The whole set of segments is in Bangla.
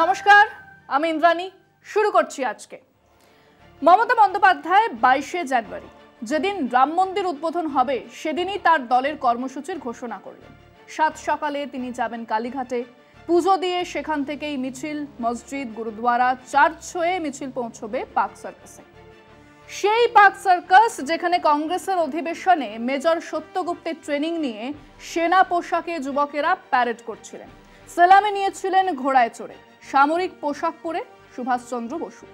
নমস্কার, আমি ইন্দ্রাণী। শুরু করছি আজকে। মমতা বন্দ্যোপাধ্যায় 22শে জানুয়ারি যেদিন রাম মন্দির উদ্বোধন হবে সেদিনই তার দলের কর্মসূচির ঘোষণা করলেন। সাত সকালে তিনি যাবেন কালীঘাটে, পুজো দিয়ে সেখান থেকেই মিছিল মসজিদ, গুরুদ্বারা, চার্চ হয়ে মিছিল পৌঁছবে পার্ক সার্কাসে। সেই পার্ক সার্কাস যেখানে কংগ্রেসের অধিবেশনে মেজর সত্যগুপ্তের ট্রেনিং নিয়ে সেনা পোশাকে যুবকেরা প্যারেড করছিলেন, সেলামি নিয়েছিলেন ঘোড়ায় চড়ে, সামরিক পোশাক পরে সুভাষচন্দ্র বসু।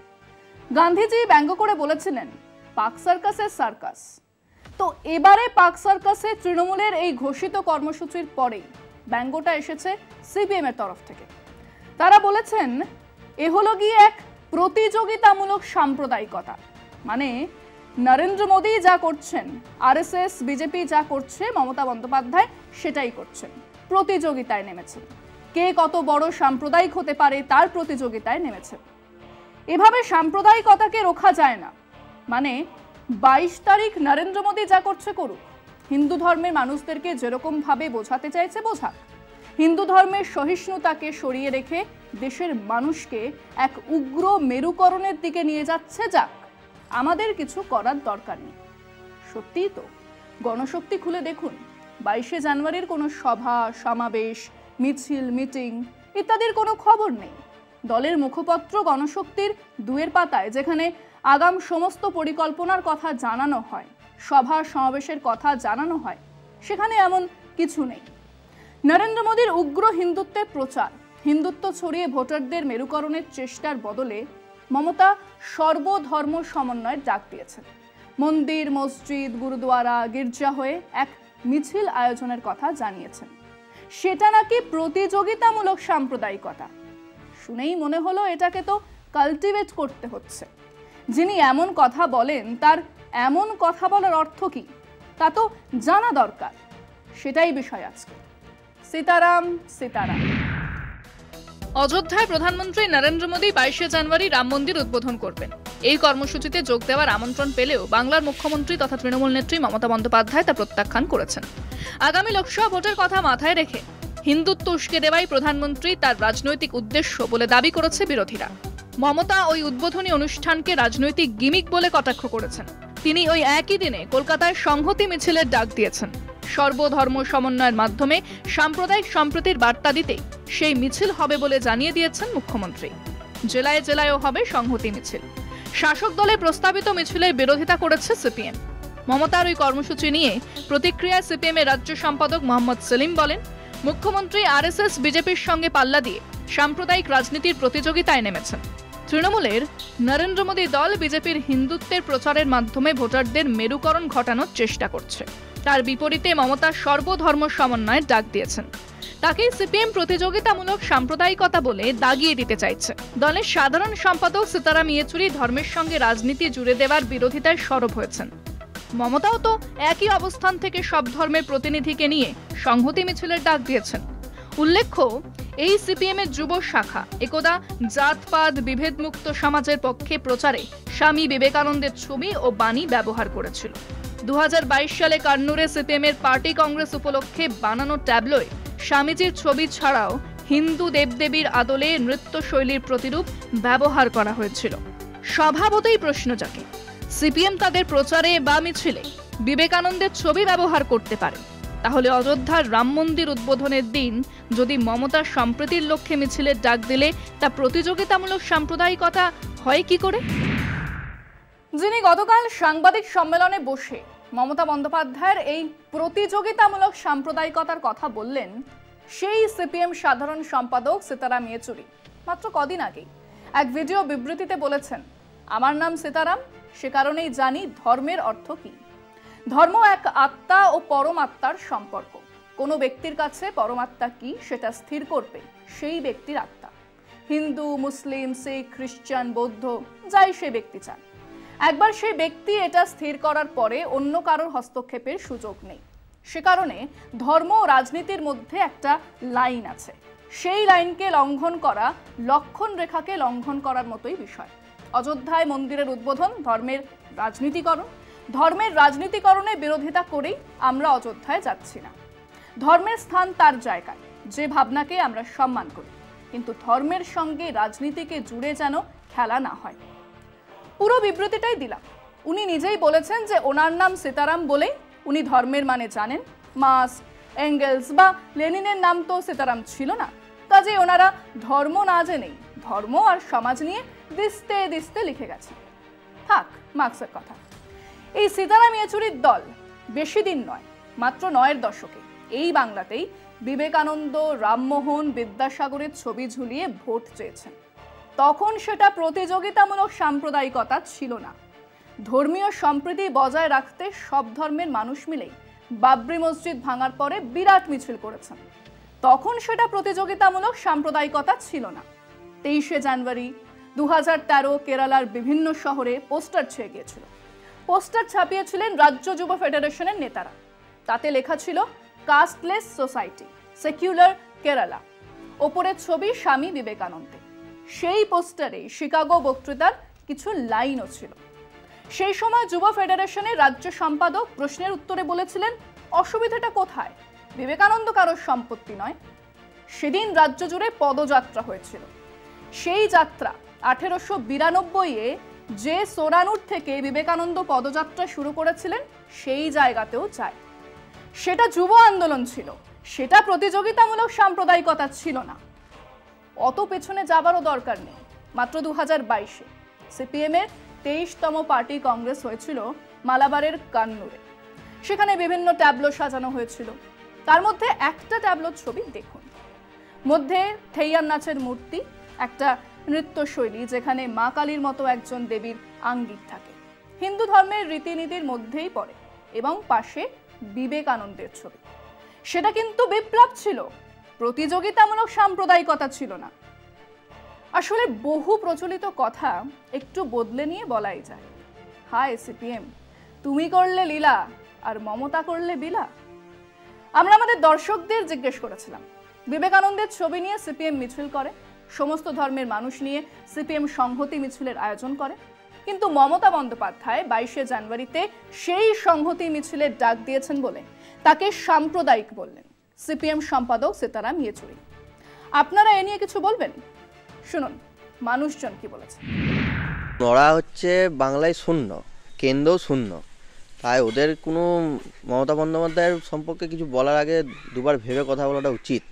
গান্ধীজি ব্যঙ্গ করে বলেছিলেন পার্ক সার্কাসের সার্কাস। তো এবারে পার্ক সার্কাসে তৃণমূলের এই ঘোষিত কর্মসূচির পরেই ব্যঙ্গটা এসেছে সিপিএম এর তরফ থেকে। তারা বলেছেন এ হলো গিয়ে এক প্রতিযোগিতামূলক সাম্প্রদায়িকতা, মানে নরেন্দ্র মোদী যা করছেন, আরএসএস বিজেপি যা করছে, মমতা বন্দ্যোপাধ্যায় সেটাই করছেন, প্রতিযোগিতায় নেমেছেন। কে কত বড় সাম্প্রদায়িক হতে পারে তার প্রতিযোগিতায় নেমেছেন। এভাবে সাম্প্রদায়িকতাকে রোখা যায় না, মানে 22 তারিখ নরেন্দ্র মোদী যা করছে করুক, হিন্দু ধর্মের মানুষদেরকে যেরকম ভাবে বোঝাতে চাইছে বোঝাক, হিন্দু ধর্মের সহিষ্ণুতাকে সরিয়ে রেখে দেশের মানুষকে এক উগ্র মেরুকরণের দিকে নিয়ে যাচ্ছে, যাক, আমাদের কিছু করার দরকার নেই। সত্যিই তো, গণশক্তি খুলে দেখুন, 22শে জানুয়ারির কোনো সভা সমাবেশ, মিছিল, মিটিং ইত্যাদির কোনো খবর নেই। দলের মুখপত্র গণশক্তির দুয়ের পাতায় যেখানে আগাম সমস্ত পরিকল্পনার কথা জানানো হয়, সভা সমাবেশের কথা জানানো হয়, সেখানে এমন কিছু নেই। নরেন্দ্র মোদীর উগ্র হিন্দুত্বের প্রচার, হিন্দুত্ব ছড়িয়ে ভোটারদের মেরুকরণের চেষ্টার বদলে মমতা সর্বধর্ম সমন্বয়ের ডাক দিয়েছেন। মন্দির, মসজিদ, গুরুদ্বারা, গির্জা হয়ে এক মিছিল আয়োজনের কথা জানিয়েছেন। সেটা নাকি প্রতিযোগিতামূলক সাম্প্রদায়িকতা। শুনেই মনে হলো এটাকে তো কাল্টিভেট করতে হচ্ছে। যিনি এমন কথা বলেন তার এমন কথা বলার অর্থ কি তা তো জানা দরকার। সেটাই বিষয় আজকে। সীতারাম সীতারাম। অযোধ্যায় প্রধানমন্ত্রী নরেন্দ্র মোদী 22শে জানুয়ারি রাম মন্দির উদ্বোধন করবেন। এই কর্মসূচিতে যোগ দেওয়ার আমন্ত্রণ পেলেও বাংলার মুখ্যমন্ত্রী তথা তৃণমূল নেত্রী মমতা বন্দ্যোপাধ্যায় তা প্রত্যাখ্যান করেছেন। আগামী লোকসভা ভোটের কথা মাথায় রেখে হিন্দুত্ব উস্কে দেওয়াই প্রধানমন্ত্রী তার রাজনৈতিক উদ্দেশ্য বলে দাবি করেছে বিরোধীরা। মমতা ওই উদ্বোধনী অনুষ্ঠানকে রাজনৈতিক গিমিক বলে কটাক্ষ করেছেন। তিনি ওই একই দিনে কলকাতায় সংহতি মিছিলের ডাক দিয়েছেন। সর্বধর্ম সমন্বয়ের মাধ্যমে সাম্প্রদায়িক সম্প্রীতির বার্তা দিতেই সেই মিছিল হবে বলে জানিয়ে দিয়েছেন মুখ্যমন্ত্রী। জেলায় জেলায়ও হবে সংহতি মিছিল। শাসক দলের প্রস্তাবিত মিছিলের বিরোধিতা করেছে সিপিএম। মমতার ওই কর্মসূচি নিয়ে প্রতিক্রিয়ায় সিপিএম এর রাজ্য সম্পাদক মোহাম্মদ সেলিম বলেন, মুখ্যমন্ত্রী আরএসএস বিজেপির সঙ্গে পাল্লা দিয়ে সাম্প্রদায়িক রাজনীতির প্রতিযোগিতায় নেমেছেন। তৃণমূলের নরেন্দ্র মোদী দল বিজেপির হিন্দুত্বের প্রচারের মাধ্যমে ভোটারদের মেরুকরণ ঘটানোর চেষ্টা করছে। তার বিপরীতে মমতা সর্বধর্ম সমন্বয়ের ডাক দিয়েছেন। তাকে সিপিএম প্রতিযোগিতামূলক সাম্প্রদায়িকতা বলে দাগিয়ে দিতে চাইছে। দলের সাধারণ সম্পাদক সীতারাম ইয়েচুরি ধর্মের সঙ্গে রাজনীতি জুড়ে দেওয়ার বিরোধিতায় সরব হয়েছেন। মমতাও তো একই অবস্থান থেকে সব ধর্মের প্রতিনিধিকে নিয়ে সংহতি মিছিলের ডাক দিয়েছেন। উল্লেখ্য, এই সিপিএম এর যুব শাখা একদা জাতপাত বিভেদমুক্ত সমাজের পক্ষে প্রচারে স্বামী বিবেকানন্দের ছবি ও বাণী ব্যবহার করেছিল। 2022 সালে কান্নুরে সিপিএম এর পার্টি কংগ্রেস উপলক্ষে বানানো ট্যাবলোয় স্বামীজির ছবি ছাড়াও হিন্দু দেবদেবীর আদলে নৃত্যশৈলীর প্রতিরূপ ব্যবহার করা হয়েছিল। স্বভাবতই প্রশ্ন জাগে, সিপিএম তাদের প্রচারে বা মিছিলে বিবেকানন্দের ছবি ব্যবহার করতে পারে, তাহলে অযোধ্যার রাম মন্দির উদ্বোধনের দিন যদি মমতা সম্প্রীতির লক্ষ্যে মিছিলের ডাক দিলে তা প্রতিযোগিতামূলক সাম্প্রদায়িকতা হয় কি করে? যিনি গতকাল সাংবাদিক সম্মেলনে বসে মমতা বন্দ্যোপাধ্যায়ের এই প্রতিযোগিতামূলক সাম্প্রদায়িকতার কথা বললেন, সেই সিপিএম সাধারণ সম্পাদক সীতারাম ইয়েচুরি মাত্র কদিন আগেই এক ভিডিও বিবৃতিতে বলেছেন, আমার নাম সীতারাম, সে কারণেই জানি ধর্মের অর্থ কি। ধর্ম এক আত্মা ও পরমাত্মার সম্পর্ক। কোনো ব্যক্তির কাছে পরমাত্মা কি সেটা স্থির করবে সেই ব্যক্তির আত্মা। হিন্দু, মুসলিম, শিখ, খ্রিস্টান, বৌদ্ধ, যাই সে ব্যক্তি চান, একবার সেই ব্যক্তি এটা স্থির করার পরে অন্য কারোর হস্তক্ষেপের সুযোগ নেই। সে কারণে ধর্ম ও রাজনীতির মধ্যে একটা লাইন আছে। সেই লাইনকে লঙ্ঘন করা লক্ষণ রেখাকে লঙ্ঘন করার মতোই বিষয়। অযোধ্যায় মন্দিরের উদ্বোধন ধর্মের রাজনীতিকরণ। ধর্মের রাজনীতিকরণের বিরোধিতা করেই আমরা অযোধ্যায় যাচ্ছি না। ধর্মের স্থান তার জায়গায়, যে ভাবনাকে আমরা সম্মান করি। কিন্তু ধর্মের সঙ্গে রাজনীতিকে জুড়ে যেন খেলা না হয়। পুরো বিবৃতিটাই দিলাম। উনি নিজেই বলেছেন যে ওনার নাম সীতারাম বলেই উনি ধর্মের মানে জানেন। মার্কস, এঙ্গেলস বা লেনিনের নাম তো সীতারাম ছিল না, কাজে ওনারা ধর্ম না জেনেই ধর্ম আর সমাজ নিয়ে দিস্তে দিস্তে লিখে গেছে। থাক মার্কসের কথা। এই সীতারাম ইয়েচুরির দল বেশি দিন নয়, মাত্র 9-এর দশকে এই বাংলাতেই বিবেকানন্দ, রামমোহন, বিদ্যাসাগরের ছবি ঝুলিয়ে ভোট চেয়েছেন। তখন সেটা প্রতিযোগিতামূলক সাম্প্রদায়িকতা ছিল না। ধর্মীয় সম্প্রীতি বজায় রাখতে সব ধর্মের মানুষ মিলেই বাবরি মসজিদ ভাঙার পরে বিরাট মিছিল করেছেন। তখন সেটা প্রতিযোগিতামূলক সাম্প্রদায়িকতা ছিল না। 23শে জানুয়ারি 2013 কেরালার বিভিন্ন শহরে পোস্টার ছেয়ে গিয়েছিল। পোস্টার ছাপিয়েছিলেন রাজ্য যুব ফেডারেশনের নেতারা। তাতে লেখা ছিল কাস্টলেস সোসাইটি, সেকুলার কেরালা। ওপরের ছবি স্বামী বিবেকানন্দের। সেই পোস্টারে শিকাগো বক্তৃতার কিছু লাইনও ছিল। সেই সময় যুব ফেডারেশনের রাজ্য সম্পাদক প্রশ্নের উত্তরে বলেছিলেন, অসুবিধাটা কোথায়? বিবেকানন্দ কারোর সম্পত্তি নয়। সেদিন রাজ্য জুড়ে পদযাত্রা হয়েছিল। সেই যাত্রা 1892-এ যে সোরানুর থেকে বিবেকানন্দ পদযাত্রা শুরু করেছিলেন সেই জায়গাতেও যায়। সেটা যুব আন্দোলন ছিল, সেটা প্রতিযোগিতামূলক সাম্প্রদায়িকতা ছিল না। অত পেছনে যাবারও দরকার নেই। মাত্র 2022-এ সিপিএমের 23তম পার্টি কংগ্রেস হয়েছিল মালাবারের কান্নুরে। সেখানে বিভিন্ন ট্যাবলো সাজানো হয়েছিল। তার মধ্যে একটা ট্যাবলোর ছবি দেখুন। মধ্যে থেইয়ার নাচের মূর্তি, একটা নৃত্যশৈলী যেখানে মা কালীর মতো একজন দেবীর আঙ্গিক থাকে, হিন্দু ধর্মের রীতিনীতির মধ্যেই পড়ে, এবং পাশে বিবেকানন্দের ছবি। সেটা কিন্তু বিপ্লব ছিল, প্রতিযোগিতামূলক সাম্প্রদায়িকতা ছিল না। আসলে বহু প্রচলিত কথা একটু বদলে নিয়ে বলাই যায়। হায় সিপিএম, তুমি করলে লীলা আর মমতা করলে বিলা। আমরা আমাদের দর্শকদের জিজ্ঞেস করেছিলাম, বিবেকানন্দের ছবি নিয়ে সিপিএম মিছিল করে, সমস্ত ধর্মের মানুষ নিয়ে সিপিএম সংহতি মিছিলের আয়োজন করে, কিন্তু মমতা বন্দ্যোপাধ্যায় 22শে জানুয়ারিতে সেই সংহতি মিছিলের ডাক দিয়েছেন বলে তাকে সাম্প্রদায়িক বললেন সিপিএম সম্পাদক সীতারাম ইয়েচুরি। আপনারা এ নিয়ে কিছু বলবেন? শুনুন মানুষজন কি বলেছে। ওরা হচ্ছে বাংলায় শূন্য, কেন্দ্রও শূন্য, তাই ওদের কোনো মমতা বন্দ্যোপাধ্যায়ের সম্পর্কে কিছু বলার আগে দুবার ভেবে কথা বলাটা উচিত।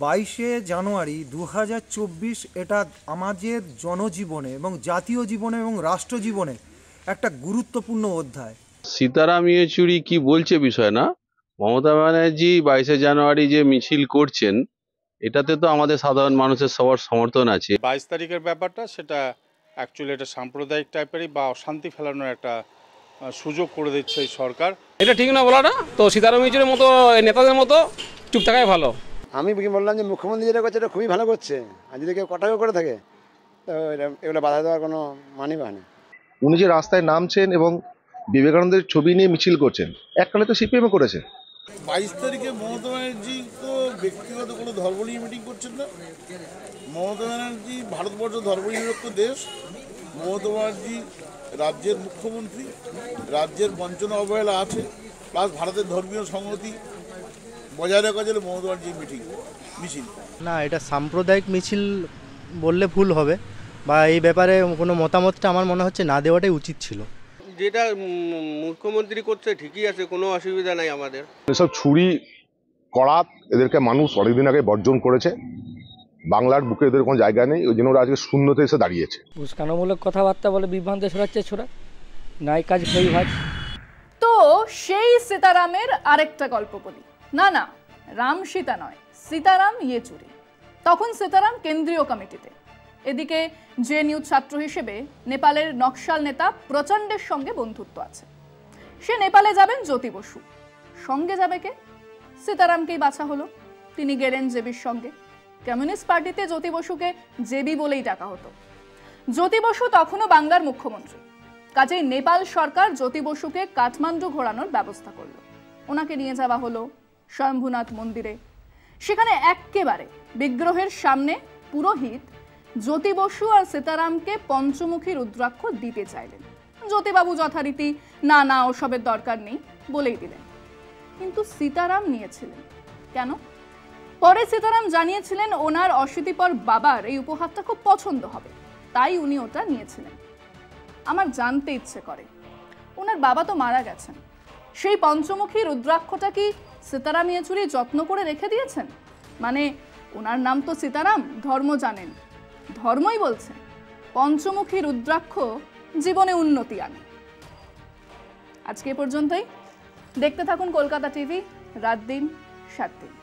22শে জানুয়ারি 2024 এটা আমাদের জনজীবনে এবং জাতীয় জীবনে এবং রাষ্ট্র জীবনে একটা গুরুত্বপূর্ণ অধ্যায়। সীতারাম ইয়েচুরি কি বলছে বিষয় না, মমতা ব্যানার্জি 22শে জানুয়ারি যে মিছিল করছেন এটাতে তো আমাদের সাধারণ মানুষের সবার সমর্থন আছে। 22 তারিখের ব্যাপারটা সেটা অ্যাকচুয়ালি এটা সাম্প্রদায়িক টাইপেরই বা অশান্তি ফেলানোর একটা সুযোগ করে দিচ্ছে এই সরকার। এটা ঠিক না বলাটা, তো সীতারাম ইয়েচুরির মতো নেতাদের মতো চুপ থাকাই ভালো। আমি বললাম যে মুখ্যমন্ত্রী যেটা করছে এটা খুবই ভালো করছে, আর যদি কেউ কটাক্ষ করে থাকে তো এগুলো বাধা দেওয়ার কোনো মানি হয় না। উনি যে রাস্তায় নামছেন এবং বিবেকানন্দের ছবি নিয়ে মিছিল করছেন, এককালে তো সিপিএম করেছে। 22 তারিখে মমতা ব্যানার্জি তো ব্যক্তিগত কোনো ধর্ম নিয়ে মিটিং করছেন না। মমতা ব্যানার্জি ভারতবর্ষ ধর্মনিরপেক্ষ দেশ। মমতা ব্যানার্জি রাজ্যের মুখ্যমন্ত্রী, রাজ্যের বঞ্চনা অবহেলা আছে, প্লাস ভারতের ধর্মীয় সংহতি বজায় রাখার জন্য মমতা ব্যানার্জির মিছিল না, এটা সাম্প্রদায়িক মিছিল বললে ভুল হবে, বা এই ব্যাপারে কোনো মতামতটা আমার মনে হচ্ছে না দেওয়াটাই উচিত ছিল। যেটা মুখ্যমন্ত্রী করছে ঠিকই আছে, কোনো অসুবিধা নাই আমাদের। এসব ছুরি করাত এদেরকে মানুষ অনেকদিন আগে বর্জন করেছে। বাংলার বুকে এদের কোনো জায়গা নেই, ওই জন্য ওরা আজকে শূন্যতে এসে দাঁড়িয়েছে। উস্কানোমূলক কথাবার্তা বলে বিভ্রান্তি ছড়াচ্ছে ছোড়া, নাই কাজ ভই ভাজ। তো সেই সীতারামের আরেকটা গল্প বলি। না না, রাম সীতা নয়, সীতারাম ইয়েচুরি। তখন সীতারাম কেন্দ্রীয় কমিটিতে। এদিকে জেএনইউ ছাত্র হিসেবে নেপালের নকশাল নেতা প্রচণ্ডের সঙ্গে বন্ধুত্ব আছে। সে নেপালে যাবেন জ্যোতি বসু, সঙ্গে যাবে কে? সীতারামকেই বাছা হলো। তিনি গেলেন জেবির সঙ্গে। কমিউনিস্ট পার্টিতে জ্যোতি বসুকে জেবি বলেই ডাকা হতো। জ্যোতি বসু তখনও বাংলার মুখ্যমন্ত্রী, কাজেই নেপাল সরকার জ্যোতি বসুকে কাঠমান্ডু ঘোরানোর ব্যবস্থা করল। ওনাকে নিয়ে যাওয়া হলো স্বয়ম্ভুনাথ মন্দিরে। সেখানে একেবারে বিগ্রহের সামনে পুরোহিত জ্যোতি বসু আর সীতারামকে পঞ্চমুখী রুদ্রাক্ষ দিতে চাইলেন। জ্যোতিবাবু যথারীতি না না ওসবের দরকার নেই বলেই দিলেন, কিন্তু সীতারাম নিয়েছিলেন। কেন? পরে সীতারাম জানিয়েছিলেন ওনার অশীতিপর বাবার এই উপহারটা খুব পছন্দ হবে, তাই উনি ওটা নিয়েছিলেন। আমার জানতে ইচ্ছে করে, ওনার বাবা তো মারা গেছেন, সেই পঞ্চমুখী রুদ্রাক্ষটা কি সীতারাম ইয়েচুরি যত্ন করে রেখে দিয়েছেন? মানে ওনার নাম তো সীতারাম, ধর্ম জানেন, ধর্মই বলছে পঞ্চমুখী রুদ্রাক্ষ জীবনে উন্নতি আনে। আজকে এ পর্যন্তই। দেখতে থাকুন কলকাতা টিভি, রাত দিন 7 দিন।